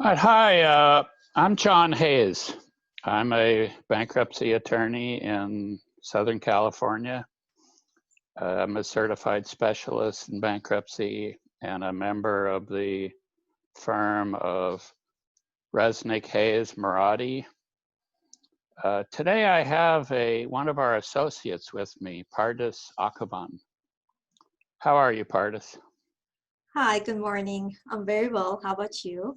All right, hi, I'm Jon Hayes. I'm a bankruptcy attorney in Southern California. I'm a certified specialist in bankruptcy and a member of the firm of Resnick Hayes Maradi. Today I have one of our associates with me, Pardis Akhavan. How are you, Pardis? Hi, good morning. I'm very well. How about you?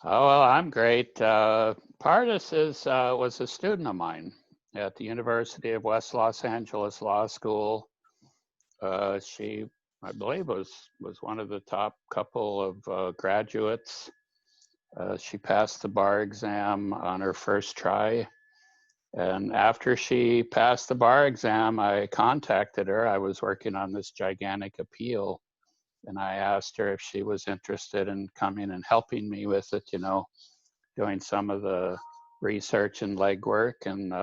Oh, well, I'm great. Pardis was a student of mine at the University of West Los Angeles Law School. She, I believe, was one of the top couple of graduates. She passed the bar exam on her first try. And after she passed the bar exam, I contacted her. I was working on this gigantic appeal. And I asked her if she was interested in coming and helping me with it, doing some of the research and legwork. And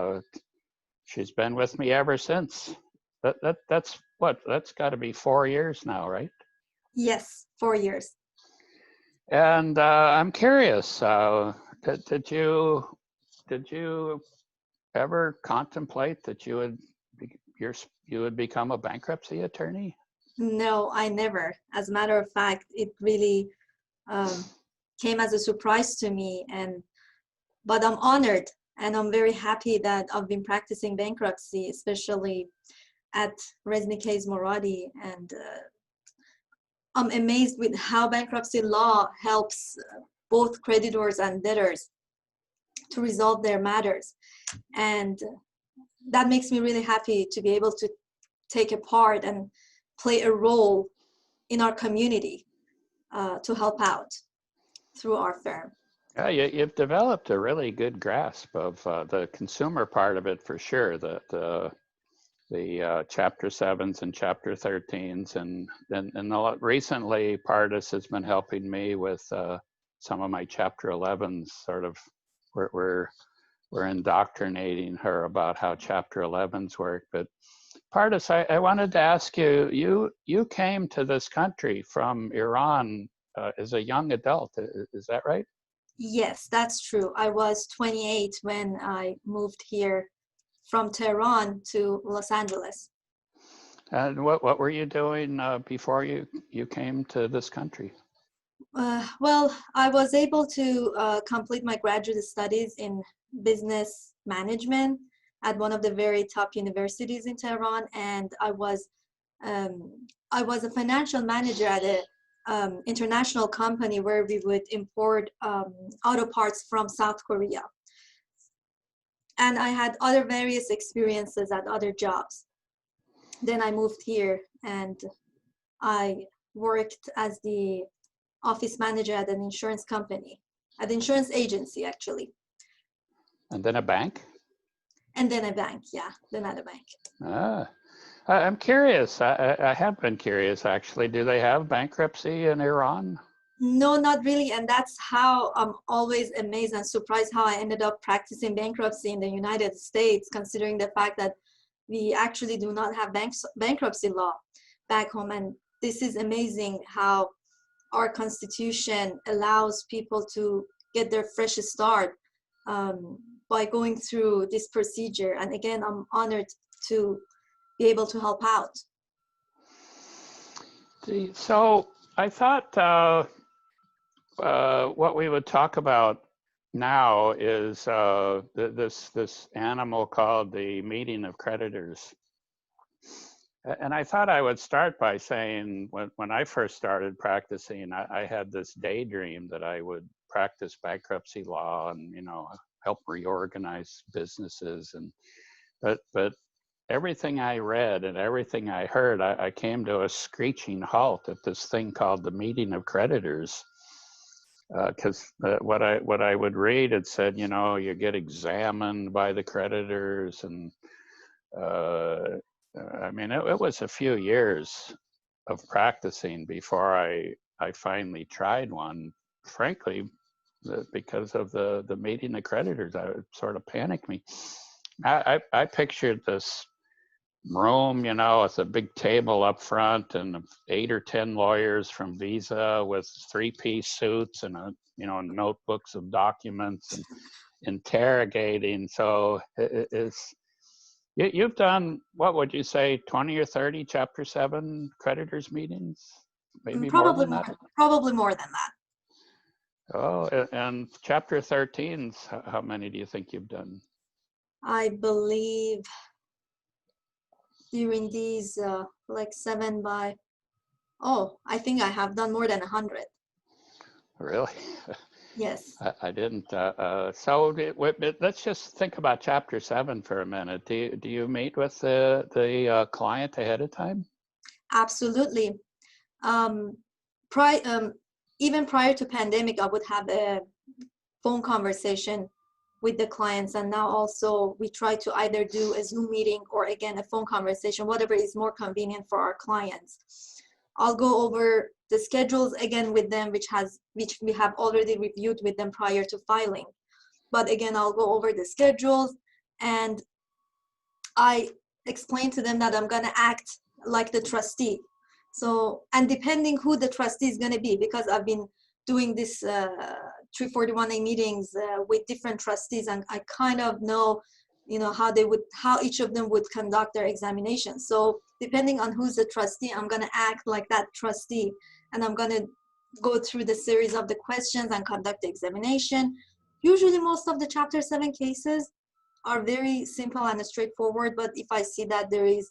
she's been with me ever since. That's got to be 4 years now, right? Yes, 4 years. And I'm curious, did you ever contemplate that you would become a bankruptcy attorney? No, I never. As a matter of fact, it really came as a surprise to me, but I'm honored and I'm very happy that I've been practicing bankruptcy, especially at Resnick Hayes Maradi, and I'm amazed with how bankruptcy law helps both creditors and debtors to resolve their matters. And that makes me really happy to be able to take a part and play a role in our community to help out through our firm. Yeah, you've developed a really good grasp of the consumer part of it for sure. The Chapter 7s and Chapter 13s, and recently Pardis has been helping me with some of my Chapter 11s. Sort of, we're indoctrinating her about how Chapter 11s work. But Pardis, I wanted to ask you. You came to this country from Iran as a young adult. Is that right? Yes, that's true. I was 28 when I moved here from Tehran to Los Angeles. And what were you doing before you came to this country? Well, I was able to complete my graduate studies in business management at one of the very top universities in Tehran, and um, I was a financial manager at a international company where we would import auto parts from South Korea. And I had other various experiences at other jobs. Then I moved here and I worked as the office manager at an insurance company, at the insurance agency, actually. And then a bank? And then a bank, yeah, then at a bank. Ah, I'm curious. I have been curious, actually. Do they have bankruptcy in Iran? No, not really. And that's how I'm always amazed and surprised how I ended up practicing bankruptcy in the United States, considering the fact that we actually do not have bankruptcy law back home. And this is amazing how our constitution allows people to get their fresh start by going through this procedure. And again, I'm honored to be able to help out. So I thought what we would talk about now is this animal called the meeting of creditors. And I thought I would start by saying when I first started practicing, I had this daydream that I would practice bankruptcy law and help reorganize businesses. But everything I read and everything I heard, I came to a screeching halt at this thing called the meeting of creditors. Because what I would read, it said, you get examined by the creditors, and I mean, it was a few years of practicing before I finally tried one. Frankly, because of the meeting of creditors, it sort of panicked me. I pictured this room, you know, with a big table up front and 8 or 10 lawyers from Visa with 3-piece suits and you know, notebooks of documents and interrogating. So you've done, what would you say, 20 or 30 Chapter 7 creditors meetings? Maybe more than that? Probably more than that. Oh, and Chapter 13's, how many do you think you've done? I believe during these like 7 by, I think I have done more than 100. Really? Yes. I didn't. So let's just think about Chapter 7 for a minute. Do you meet with the client ahead of time? Absolutely. Even prior to pandemic, I would have a phone conversation with the clients, and now also we try to either do a Zoom meeting or again a phone conversation, whatever is more convenient for our clients. I'll go over the schedules again with them, which we have already reviewed with them prior to filing. But again, I'll go over the schedules, and I explain to them that I'm gonna act like the trustee. So, and depending who the trustee is gonna be, because I've been doing this 341A meetings with different trustees, and I kind of know, you know, how each of them would conduct their examination. So depending on who's the trustee, I'm gonna act like that trustee, and I'm gonna go through the series of the questions and conduct the examination. Usually most of the Chapter 7 cases are very simple and straightforward, but if I see that there is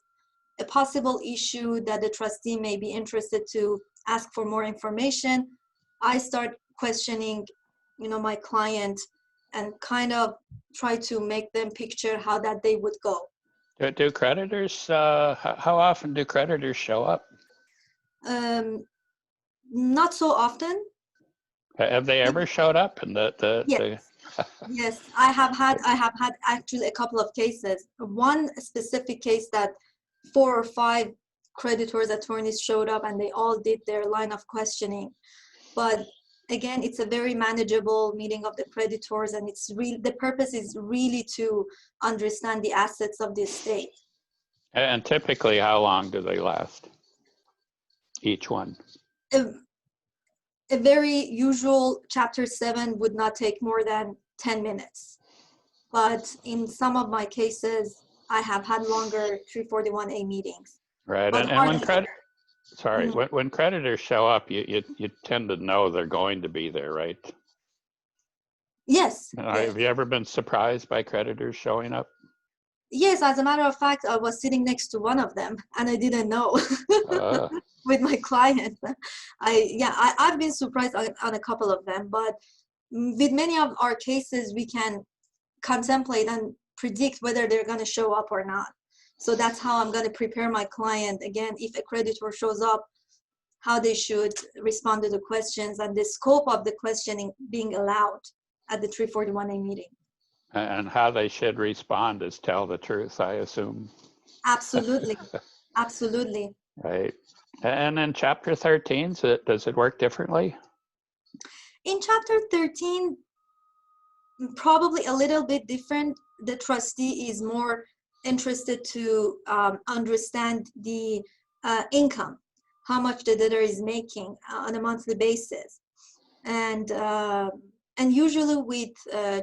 a possible issue that the trustee may be interested to ask for more information, I start questioning, you know, my client and kind of try to make them picture how that day would go. Do creditors, how often do creditors show up? Not so often. Have they ever showed up? And Yes, I have had actually a couple of cases. One specific case that 4 or 5 creditors attorneys showed up and they all did their line of questioning. But again, it's a very manageable meeting of the creditors, and the purpose is really to understand the assets of the estate. And typically, how long do they last? Each one? A very usual Chapter 7 would not take more than 10 minutes. But in some of my cases, I have had longer 341A meetings. Right, but and when creditors show up, you tend to know they're going to be there, right? Yes. Have you ever been surprised by creditors showing up? Yes, as a matter of fact, I was sitting next to one of them and I didn't know with my client. I've been surprised on a couple of them, but with many of our cases, we can contemplate and predict whether they're going to show up or not. So that's how I'm going to prepare my client, again, if a creditor shows up, how they should respond to the questions and the scope of the questioning being allowed at the 341A meeting. And how they should respond is tell the truth, I assume. Absolutely. Absolutely. Right. And in Chapter 13, does it work differently? In Chapter 13, probably a little bit different. The trustee is more interested to understand the income, how much the debtor is making on a monthly basis. And usually with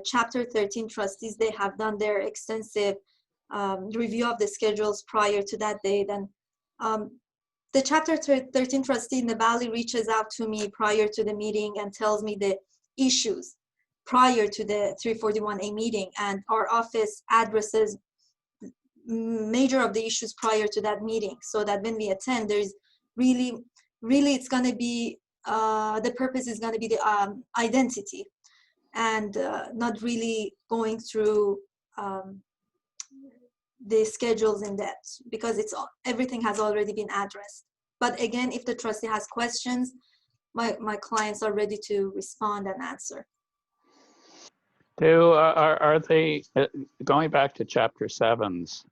Chapter 13 trustees, they have done their extensive review of the schedules prior to that date. And the Chapter 13 trustee in the Valley reaches out to me prior to the meeting and tells me the issues prior to the 341A meeting, and our office addresses major of the issues prior to that meeting, so that when we attend, there's really it's going to be the purpose is going to be the identity, and not really going through the schedules in depth, because everything has already been addressed. But again, if the trustee has questions, my clients are ready to respond and answer. Are they, going back to Chapter 7s,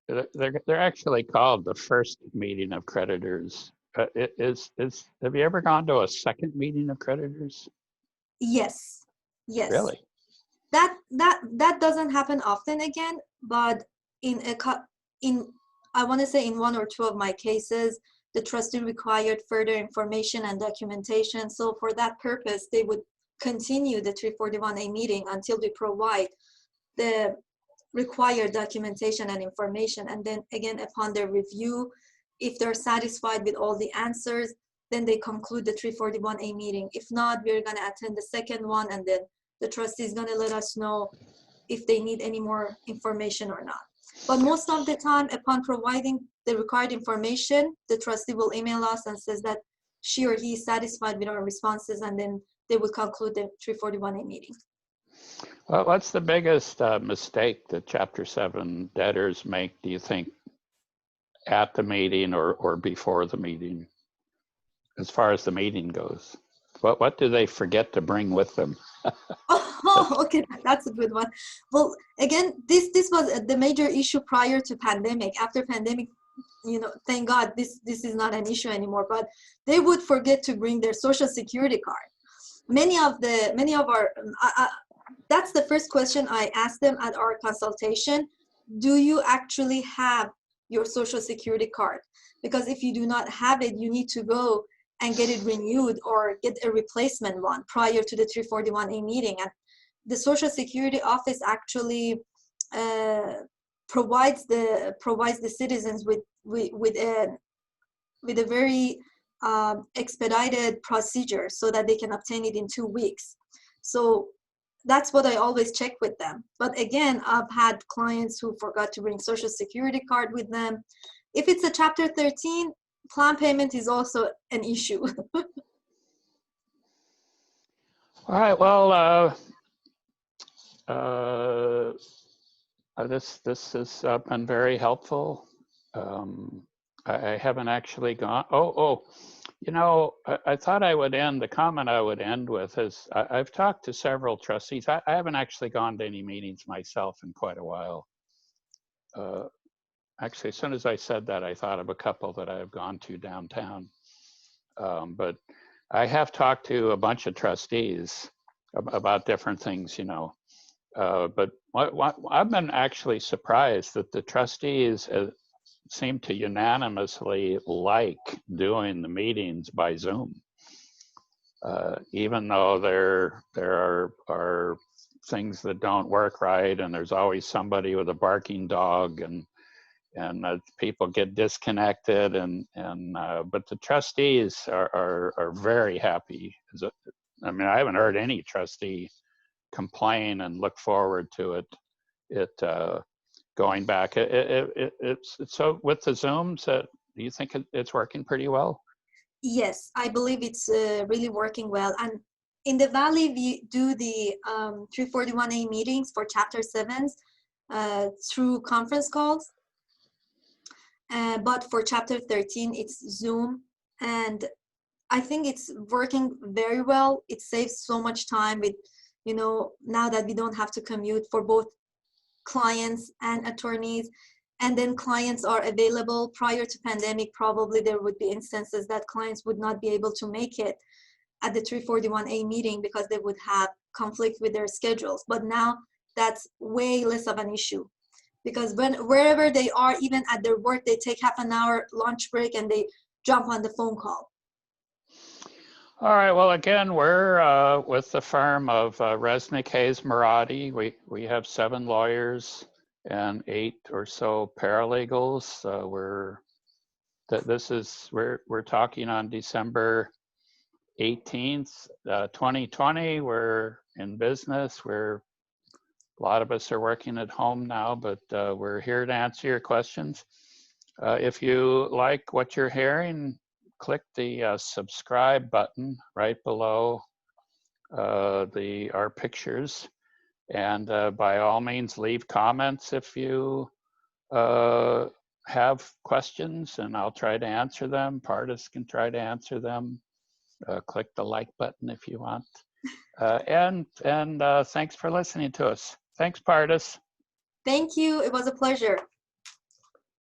they're actually called the first meeting of creditors. Have you ever gone to a second meeting of creditors? Yes. Really? That doesn't happen often again, but in I want to say in 1 or 2 of my cases, the trustee required further information and documentation. So for that purpose, they would continue the 341A meeting until they provide the required documentation and information. And then again, upon their review, if they're satisfied with all the answers, then they conclude the 341A meeting. If not, we're going to attend the second one, and then the trustee is going to let us know if they need any more information or not. But most of the time, upon providing the required information, the trustee will email us and says that she or he is satisfied with our responses, and then they will conclude the 341A meeting. Well, what's the biggest mistake that Chapter 7 debtors make, do you think, at the meeting or before the meeting, as far as the meeting goes? What do they forget to bring with them? Oh, okay, that's a good one. Well, again, this was the major issue prior to pandemic. After pandemic, you know, thank God this is not an issue anymore. But they would forget to bring their social security card. Many of our that's the first question I asked them at our consultation. Do you actually have your social security card? Because if you do not have it, you need to go and get it renewed or get a replacement one prior to the 341A meeting. And the Social Security Office actually provides the citizens with a very expedited procedure so that they can obtain it in 2 weeks. So that's what I always check with them. But again, I've had clients who forgot to bring Social Security card with them. If it's a Chapter 13, plan payment is also an issue. All right, well, this has been very helpful. I haven't actually gone, you know, I thought I would end, the comment I would end with is, I've talked to several trustees. I haven't actually gone to any meetings myself in quite a while. Actually, as soon as I said that, I thought of a couple that I have gone to downtown. But I have talked to a bunch of trustees about different things, you know. But what I've been actually surprised that the trustees seem to unanimously like doing the meetings by Zoom, even though there are things that don't work right, and there's always somebody with a barking dog, and people get disconnected, but the trustees are very happy. I mean, I haven't heard any trustee complain and look forward to it going back. It's so with the Zooms, do you think it's working pretty well? Yes, I believe it's really working well. And in the Valley, we do the 341A meetings for Chapter 7s through conference calls. But for Chapter 13, it's Zoom. And I think it's working very well. It saves so much time with, you know, now that we don't have to commute for both clients and attorneys. And then clients are available. Prior to pandemic, probably there would be instances that clients would not be able to make it at the 341A meeting because they would have conflict with their schedules. But now that's way less of an issue, because wherever they are, even at their work, they take half an hour lunch break and they jump on the phone call. All right, well, again, we're with the firm of Resnick, Hayes, Maradi. We have 7 lawyers and 8 or so paralegals. We're talking on December 18th, 2020. We're in business. A lot of us are working at home now, but we're here to answer your questions. If you like what you're hearing, click the subscribe button right below our pictures, and by all means leave comments if you have questions, and I'll try to answer them. Pardis can try to answer them. Click the like button if you want. And thanks for listening to us. Thanks, Pardis. Thank you. It was a pleasure.